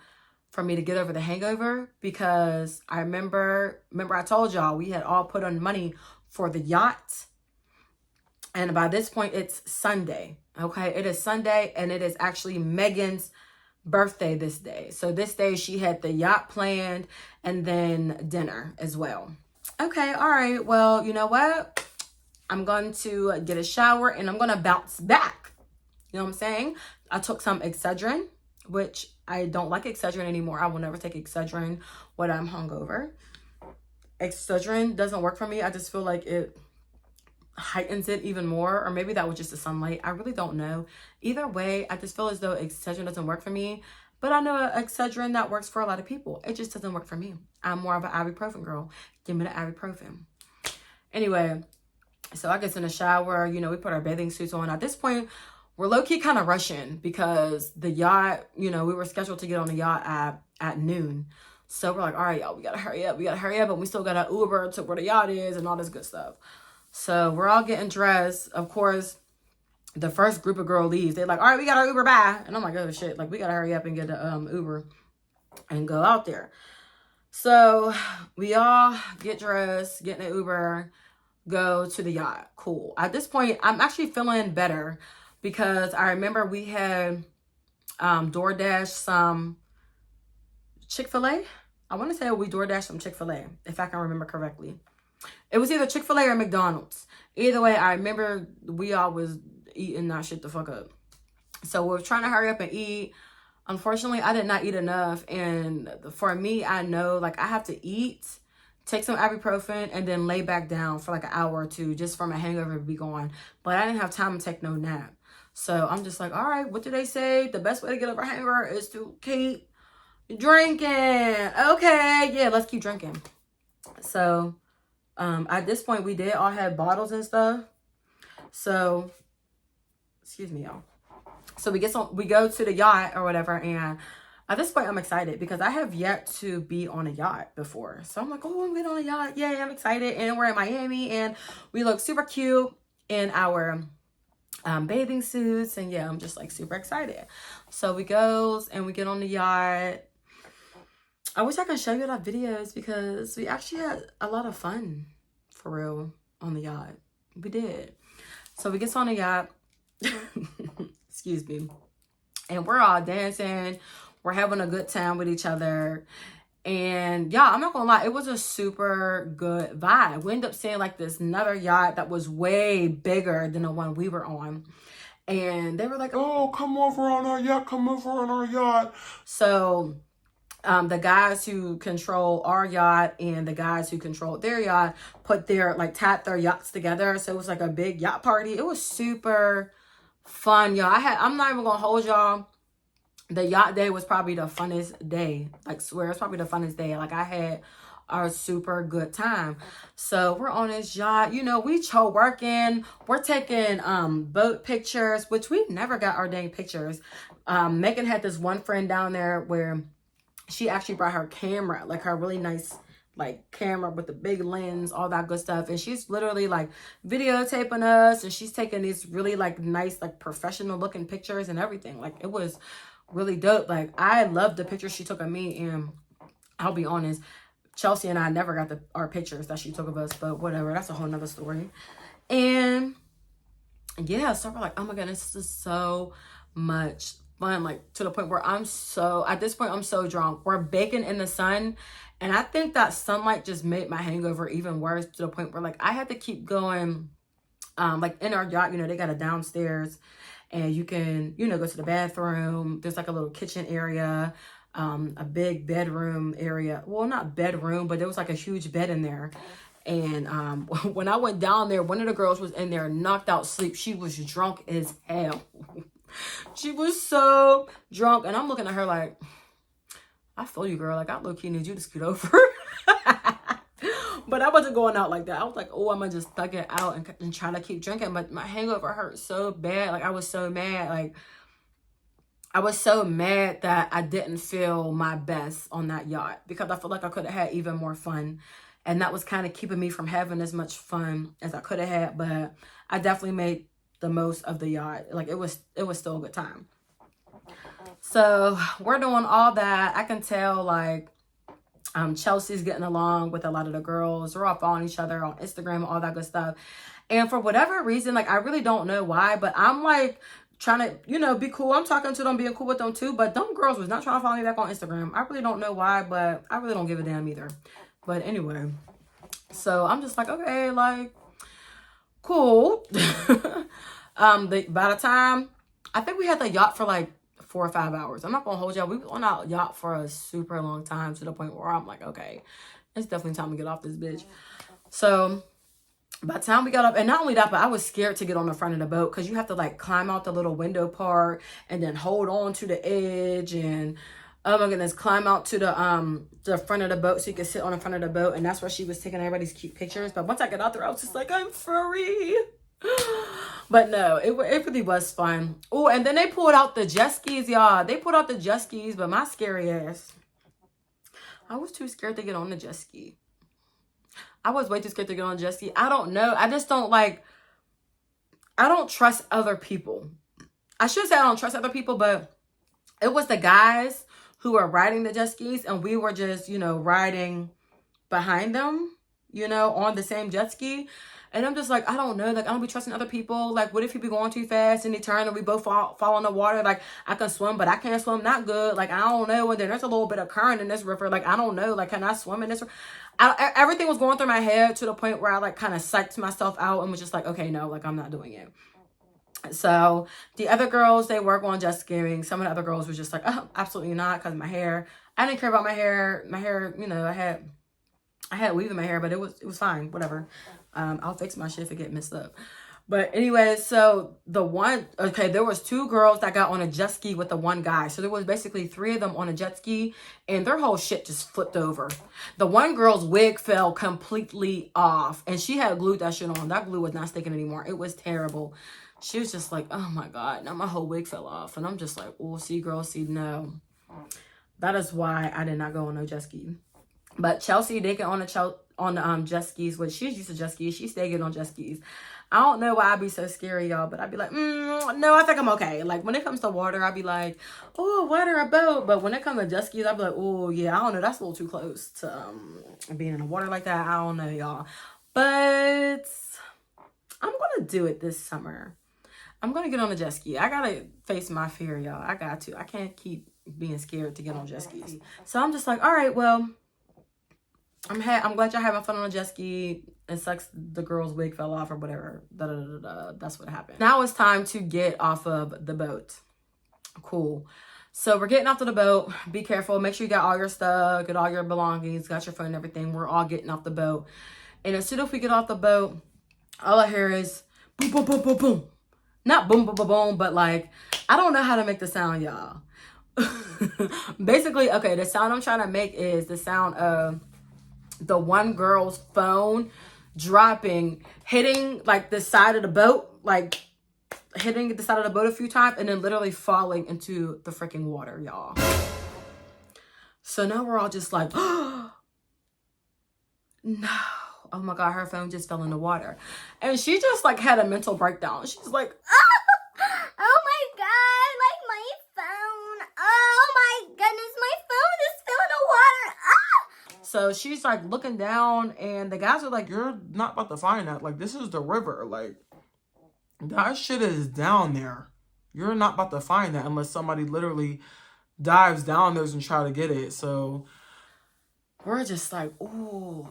for me to get over the hangover because I remember I told y'all we had all put on money for the yacht. And by this point, it's Sunday. Okay, it is Sunday, and it is actually Megan's birthday this day. So this day she had the yacht planned and then dinner as well. Okay, all right. Well, you know what? I'm going to get a shower and I'm going to bounce back. You know what I'm saying? I took some Excedrin, which I don't like Excedrin anymore. I will never take Excedrin when I'm hungover. Excedrin doesn't work for me. I just feel like it heightens it even more, or maybe that was just the sunlight. I really don't know. Either way, I just feel as though Excedrin doesn't work for me, but I know Excedrin that works for a lot of people. It just doesn't work for me. I'm more of an ibuprofen girl. Give me the ibuprofen. Anyway, so I get in the shower, you know, we put our bathing suits on. At this point, we're low-key kind of rushing because the yacht, you know, we were scheduled to get on the yacht at noon. So we're like, all right, y'all, we gotta hurry up, but we still got an Uber to where the yacht is and all this good stuff. So we're all getting dressed. Of course, the first group of girl leaves. They're like, all right, we got our Uber, bye. And I'm like, oh shit, like we gotta hurry up and get the Uber and go out there. So we all get dressed, get in the Uber, go to the yacht. Cool. At this point, I'm actually feeling better because I remember we had DoorDash some Chick-fil-A. I want to say we DoorDash some Chick-fil-A, if I can remember correctly. It was either Chick-fil-A or McDonald's. Either way, I remember we all was eating that shit the fuck up. So we're trying to hurry up and eat. Unfortunately, I did not eat enough. And for me, I know, like, I have to eat, take some ibuprofen, and then lay back down for like an hour or two just for my hangover to be gone. But I didn't have time to take no nap. So I'm just like, all right, what do they say? The best way to get over hangover is to keep drinking. Okay, yeah, let's keep drinking. So at this point, we did all have bottles and stuff. So, excuse me, y'all. So we go to the yacht or whatever, and at this point, I'm excited because I have yet to be on a yacht before. So I'm like, oh, I'm getting on a yacht. Yay, I'm excited. And we're in Miami and we look super cute in our bathing suits. And yeah, I'm just like super excited. So we goes and we get on the yacht. I wish I could show you that videos because we actually had a lot of fun for real on the yacht. We did. So we get on the yacht. Excuse me. And we're all dancing. We're having a good time with each other. And yeah, I'm not gonna lie, it was a super good vibe. We ended up seeing like this another yacht that was way bigger than the one we were on. And they were like, oh, come over on our yacht, come over on our yacht. So the guys who control our yacht and the guys who control their yacht put their, like, tapped their yachts together. So it was like a big yacht party. It was super fun, y'all. I'm not even gonna hold y'all. The yacht day was probably the funnest day. Like, swear, it's probably the funnest day. Like, I had a super good time. So we're on this yacht, you know, we chill working. We're taking boat pictures, which we never got our dang pictures. Megan had this one friend down there where she actually brought her camera, like her really nice like camera with the big lens, all that good stuff. And she's literally like videotaping us, and she's taking these really like nice, like professional looking pictures and everything. Like, it was really dope. Like, I loved the pictures she took of me, and I'll be honest, Chelsea and I never got our pictures that she took of us, but whatever, that's a whole nother story. And yeah, so we're like, oh my goodness, this is so much fun, like to the point where at this point I'm so drunk. We're baking in the sun, and I think that sunlight just made my hangover even worse, to the point where like I had to keep going. Like in our yacht, you know, they got a downstairs and you can, you know, go to the bathroom. There's like a little kitchen area, a big bedroom area. Well, not bedroom, but there was like a huge bed in there. And when I went down there, one of the girls was in there knocked out sleep. She was drunk as hell. She was so drunk, and I'm looking at her like, I feel you, girl. Like, I low-key need you to scoot over. But I wasn't going out like that. I was like, oh, I'm gonna just thug it out and try to keep drinking. But my hangover hurt so bad. Like, I was so mad. Like, I was so mad that I didn't feel my best on that yacht, because I feel like I could have had even more fun. And that was kind of keeping me from having as much fun as I could have had. But I definitely made the most of the yacht. Like, it was still a good time. So we're doing all that. I can tell, like, Chelsea's getting along with a lot of the girls. We're all following each other on Instagram, all that good stuff. And for whatever reason, like, I really don't know why, but I'm like trying to, you know, be cool. I'm talking to them, being cool with them too. But them girls was not trying to follow me back on Instagram. I really don't know why, but I really don't give a damn either. But anyway, so I'm just like, okay, like, cool. By the time, I think we had the yacht for like 4 or 5 hours. I'm not gonna hold y'all. We were on our yacht for a super long time, to the point where I'm like, okay, it's definitely time to get off this bitch. So by the time we got up, and not only that, but I was scared to get on the front of the boat, because you have to like climb out the little window part and then hold on to the edge, and oh my goodness, climb out to the front of the boat so you can sit on the front of the boat. And that's where she was taking everybody's cute pictures. But once I got out there, I was just like, I'm free. But no, it really was fun. Oh, and then they pulled out the jet skis, y'all. They pulled out the jet skis, but my scary ass, I was too scared to get on the jet ski. I was way too scared to get on the jet ski. I don't know. I just don't like, I don't trust other people. I should say I don't trust other people, but it was the guys who were riding the jet skis, and we were just, you know, riding behind them, you know, on the same jet ski. And I'm just like, I don't know, like, I don't be trusting other people. Like, what if you be going too fast and they turn and we both fall in the water? Like, I can swim, but I can't swim that good. Like, I don't know. And then there's a little bit of current in this river. Like, I don't know. Like, can I swim in this? Everything was going through my head, to the point where I like kind of psyched myself out and was just like, okay, no, like, I'm not doing it. So the other girls, they were going jet skiing. Some of the other girls were just like, oh, absolutely not, because my hair. I didn't care about my hair. My hair, you know, I had weave in my hair, but it was fine, whatever. I'll fix my shit if it get messed up. But anyway, so there was 2 girls that got on a jet ski with the one guy. So there was basically 3 of them on a jet ski, and their whole shit just flipped over. The one girl's wig fell completely off, and she had glued that shit on. That glue was not sticking anymore. It was terrible. She was just like, oh my God, now my whole wig fell off. And I'm just like, oh, see, girl, see, no. That is why I did not go on no jet ski. But Chelsea did get on the jet skis, which she's used to jet skis. She stayed getting on jet skis. I don't know why I'd be so scary, y'all, but I'd be like, no, I think I'm okay. Like, when it comes to water, I'd be like, oh, water, a boat. But when it comes to jet skis, I'd be like, oh, yeah, I don't know. That's a little too close to being in the water like that. I don't know, y'all. But I'm going to do it this summer. I'm going to get on a jet ski. I got to face my fear, y'all. I got to. I can't keep being scared to get on jet skis. So I'm just like, all right, well, I'm glad y'all having fun on a jet ski. It sucks the girl's wig fell off or whatever. That's what happened. Now it's time to get off of the boat. Cool. So we're getting off of the boat. Be careful. Make sure you got all your stuff, get all your belongings, got your phone and everything. We're all getting off the boat. And as soon as we get off the boat, all I hear is boom, boom, boom, boom, boom. Not boom, boom, boom, boom, but like, I don't know how to make the sound, y'all. Basically, okay, the sound I'm trying to make is the sound of the one girl's phone dropping, hitting like the side of the boat, like hitting the side of the boat a few times, and then literally falling into the freaking water, y'all. So now we're all just like, oh, no. Oh my God, her phone just fell in the water. And she just like had a mental breakdown. She's like, Oh my God, like my phone. Oh my goodness, my phone just fell in the water. Ah! So she's like looking down, and the guys are like, you're not about to find that. Like, this is the river. Like, that shit is down there. You're not about to find that unless somebody literally dives down there and try to get it. So we're just like, ooh,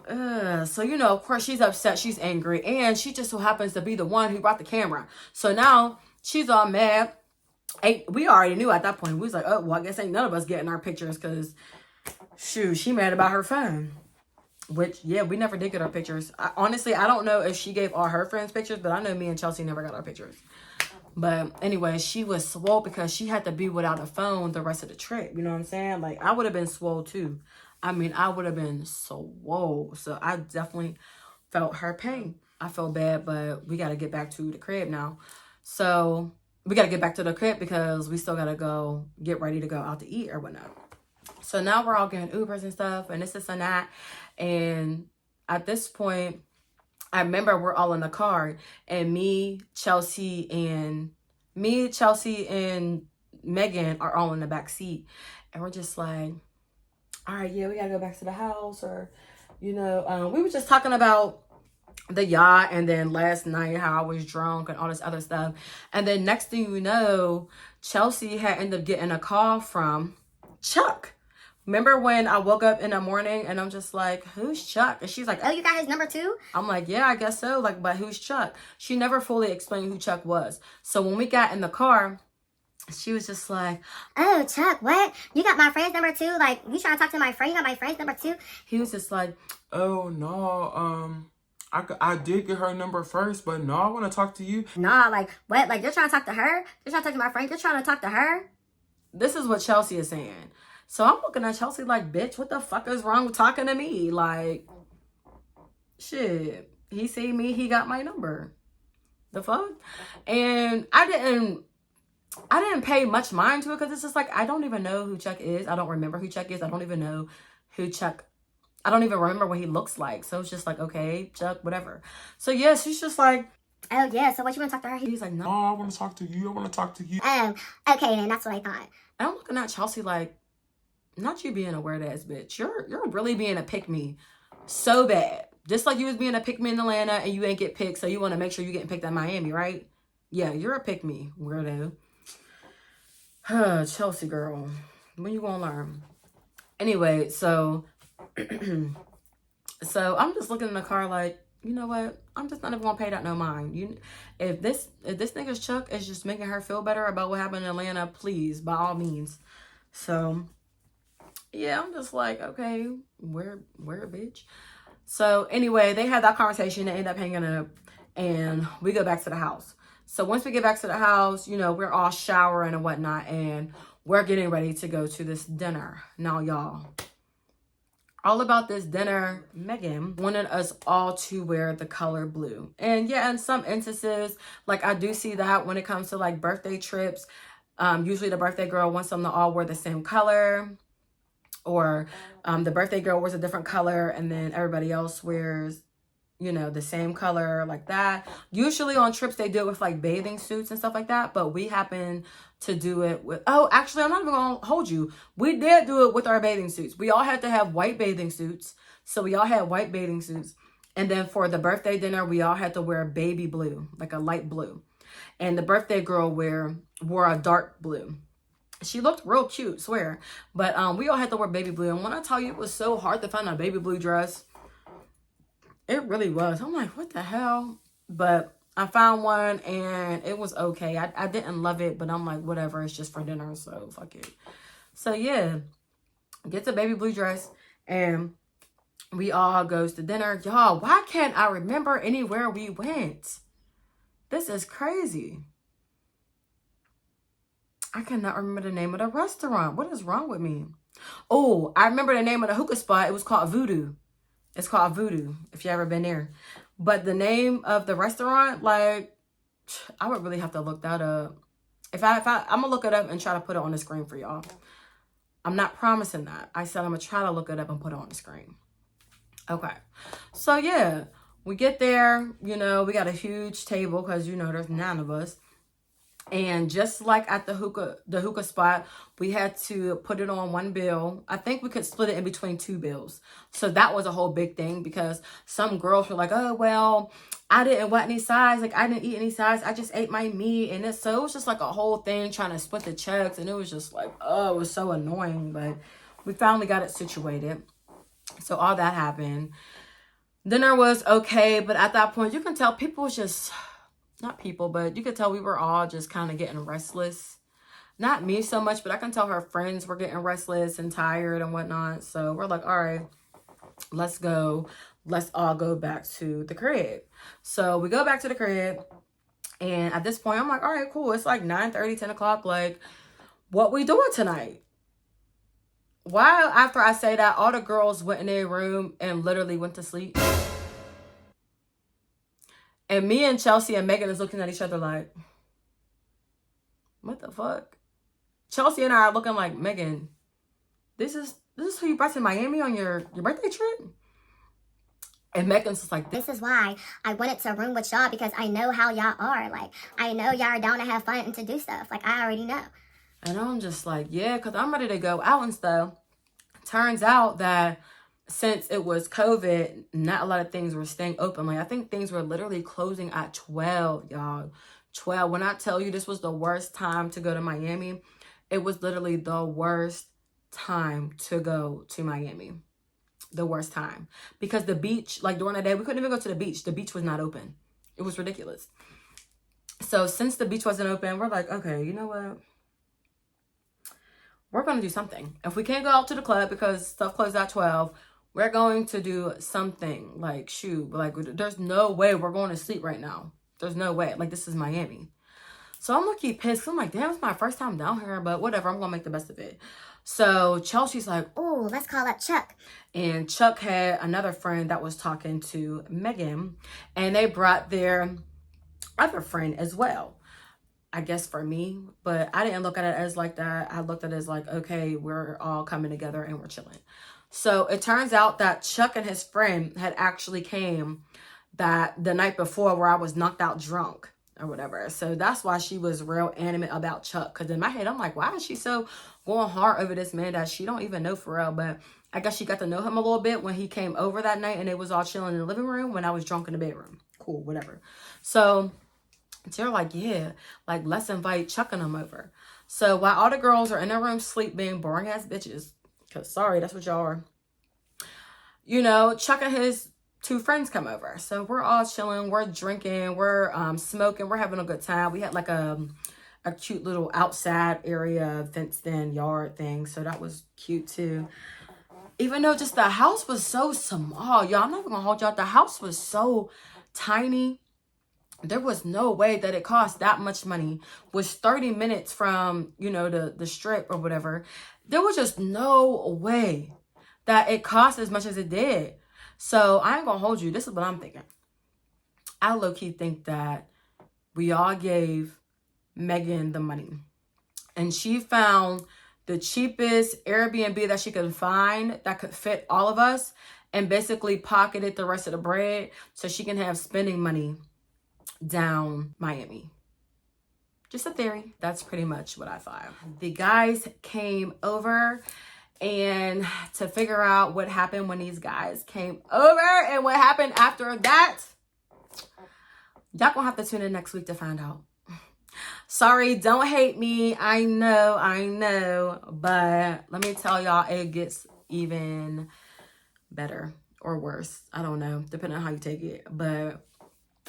so, you know, of course she's upset, she's angry, and she just so happens to be the one who brought the camera. So now she's all mad. We already knew at that point. We was like, oh, well, I guess ain't none of us getting our pictures because, shoot, she mad about her phone. Which, yeah, we never did get our pictures. Honestly, I don't know if she gave all her friends pictures, but I know me and Chelsea never got our pictures. But anyway, she was swole because she had to be without a phone the rest of the trip. You know what I'm saying? Like, I would have been swole too. I mean, I would have been swole. So I definitely felt her pain. I felt bad, but we got to get back to the crib now. So we got to get back to the crib because we still got to go get ready to go out to eat or whatnot. So now we're all getting Ubers and stuff and this and that. And at this point, I remember we're all in the car and me, Chelsea, and Megan are all in the back seat. And we're just like, all right, yeah, we got to go back to the house. Or, you know, we were just talking about the yacht and then last night how I was drunk and all this other stuff. And then next thing you know, Chelsea had ended up getting a call from Chuck. Remember when I woke up in the morning and I'm just like, who's Chuck? And she's like, Oh, you got his number too? I'm like, yeah, I guess so. Like, but who's Chuck? She never fully explained who Chuck was. So when we got in the car, she was just like, oh, Chuck, what? You got my friend's number too? Like, you trying to talk to my friend? You got my friend's number too? He was just like, oh, no, I did get her number first, but no, I want to talk to you. Nah, like, what? Like, you're trying to talk to her? You're trying to talk to my friend? You're trying to talk to her? this is what Chelsea is saying. So I'm looking at Chelsea like, bitch, what the fuck is wrong with talking to me? Like, shit. He see me, he got my number. The fuck? And I didn't pay much mind to it because it's just like, I don't even know who Chuck is. I don't remember who Chuck is. I don't even know who Chuck, I don't even remember what he looks like. So it's just like, okay, Chuck, whatever. So yeah, she's just like, oh yeah, so what, you want to talk to her? he's like, no. Oh, I want to talk to you. I want to talk to you. Okay then, that's what I thought. And I'm looking at Chelsea like, not you being a weird ass bitch. You're really being a pick me so bad. Just like you was being a pick me in Atlanta and you ain't get picked, so you want to make sure you getting picked at Miami, right? Yeah, you're a pick me, weirdo. Chelsea girl, when you gonna learn? Anyway, so so I'm just looking in the car like, you know what? I'm just not even gonna pay that no mind. If this nigga's Chuck is just making her feel better about what happened in Atlanta, please, by all means. So yeah, I'm just like, okay, where bitch? So anyway, they had that conversation, they end up hanging up, and we go back to the house. So once we get back to the house, you know, we're all showering and whatnot, and we're getting ready to go to this dinner. Now, y'all, all about this dinner, Megan wanted us all to wear the color blue. And yeah, in some instances, like I do see that when it comes to like birthday trips, usually the birthday girl wants them to all wear the same color. or the birthday girl wears a different color and then everybody else wears, you know, the same color like that. Usually on trips they do it with like bathing suits and stuff like that, but we happen to do it with, oh, actually, I'm not even gonna hold you. We did do it with our bathing suits. We all had to have white bathing suits. So we all had white bathing suits. And then for the birthday dinner, we all had to wear baby blue, like a light blue. And the birthday girl wore a dark blue. She looked real cute, swear. But we all had to wear baby blue. And when I tell you, it was so hard to find a baby blue dress. It really was. I'm like, what the hell? But I found one and it was okay. I didn't love it, but I'm like, whatever. It's just for dinner, so fuck it. So yeah, get the baby blue dress and we all goes to dinner. Y'all, why can't I remember anywhere we went? This is crazy. I cannot remember the name of the restaurant. What is wrong with me? Oh, I remember the name of the hookah spot. It was called Voodoo. It's called Voodoo, if you ever been there. But the name of the restaurant, like, I would really have to look that up. I'm going to look it up and try to put it on the screen for y'all. I'm not promising that. I said I'm going to try to look it up and put it on the screen. Okay. So, yeah, we get there. You know, we got a huge table because, you know, there's 9 of us. And just like at the hookah spot, we had to put it on one bill. I think we could split it in between 2 bills. So that was a whole big thing because some girls were like, oh, well, I didn't want any sides. Like, I didn't eat any sides. I just ate my meat. And so it was just like a whole thing trying to split the checks. And it was just like, oh, it was so annoying. But we finally got it situated. So all that happened. Dinner was okay. But at that point, you can tell people was just... Not people, but you could tell we were all just kind of getting restless. Not me so much, but I can tell her friends were getting restless and tired and whatnot. So we're like, all right, let's go. Let's all go back to the crib. So we go back to the crib. And at this point, I'm like, all right, cool. It's like 9:30, 10 o'clock. Like, what we doing tonight? While after I say that, all the girls went in their room and literally went to sleep. And me and Chelsea and Megan is looking at each other like, what the fuck? Chelsea and I are looking like, Megan, this is who you brought to Miami on your birthday trip? And Megan's just like, This is why I wanted to room with y'all, because I know how y'all are. Like, I know y'all are down to have fun and to do stuff. Like, I already know. And I'm just like, yeah, because I'm ready to go out and stuff. Turns out that since it was COVID, not a lot of things were staying open. Like, I think things were literally closing at 12, y'all. 12. When I tell you this was the worst time to go to Miami, it was literally the worst time to go to Miami. The worst time. Because the beach, like during the day, we couldn't even go to the beach. The beach was not open. It was ridiculous. So since the beach wasn't open, we're like, okay, you know what? We're going to do something. If we can't go out to the club because stuff closed at 12, we're going to do something. Like, shoot, like, there's no way we're going to sleep right now. There's no way. Like, this is Miami. So I'm lucky pissed. I'm like, damn, it's my first time down here, but whatever. I'm going to make the best of it. So Chelsea's like, Ooh, let's call up Chuck. And Chuck had another friend that was talking to Megan. And they brought their other friend as well. I guess for me. But I didn't look at it as like that. I looked at it as like, okay, we're all coming together and we're chilling. So it turns out that Chuck and his friend had actually came that the night before where I was knocked out drunk or whatever. So that's why she was real animate about Chuck. Because in my head, I'm like, why is she so going hard over this man that she don't even know for real? But I guess she got to know him a little bit when he came over that night and they was all chilling in the living room when I was drunk in the bedroom. Cool, whatever. So they're like, yeah, like, let's invite Chuck and them over. So while all the girls are in their room sleeping, boring ass bitches, because sorry, that's what y'all are. You know, Chuck and his 2 friends come over. So we're all chilling, we're drinking, we're smoking, we're having a good time. We had like a cute little outside area, fenced in yard thing. So that was cute too. Even though just the house was so small, y'all, I'm not even gonna hold y'all. The house was so tiny. There was no way that it cost that much money. Was 30 minutes from, you know, the strip or whatever. There was just no way that it cost as much as it did. So I ain't gonna hold you. This is what I'm thinking. I low-key think that we all gave Megan the money. And she found the cheapest Airbnb that she could find that could fit all of us and basically pocketed the rest of the bread so she can have spending money down Miami. Just a theory. That's pretty much what I thought. The guys came over, and to figure out what happened when these guys came over and what happened after that, y'all gonna have to tune in next week to find out. Sorry, don't hate me. I know. But let me tell y'all, it gets even better or worse. I don't know, depending on how you take it. But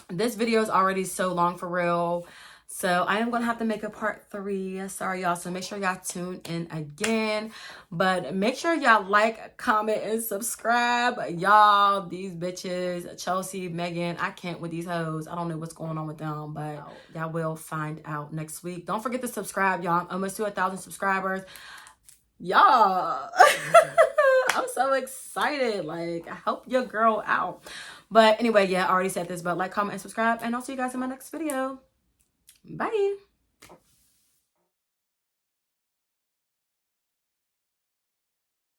this video is already so long for real. So I am going to have to make a part 3. Sorry, y'all. So make sure y'all tune in again. But make sure y'all like, comment, and subscribe. Y'all, these bitches, Chelsea, Megan, I can't with these hoes. I don't know what's going on with them, but y'all will find out next week. Don't forget to subscribe, y'all. I'm almost to 1,000 subscribers. Y'all. I'm so excited. Like, I help your girl out. But anyway, yeah, I already said this, but like, comment, and subscribe. And I'll see you guys in my next video. Bye.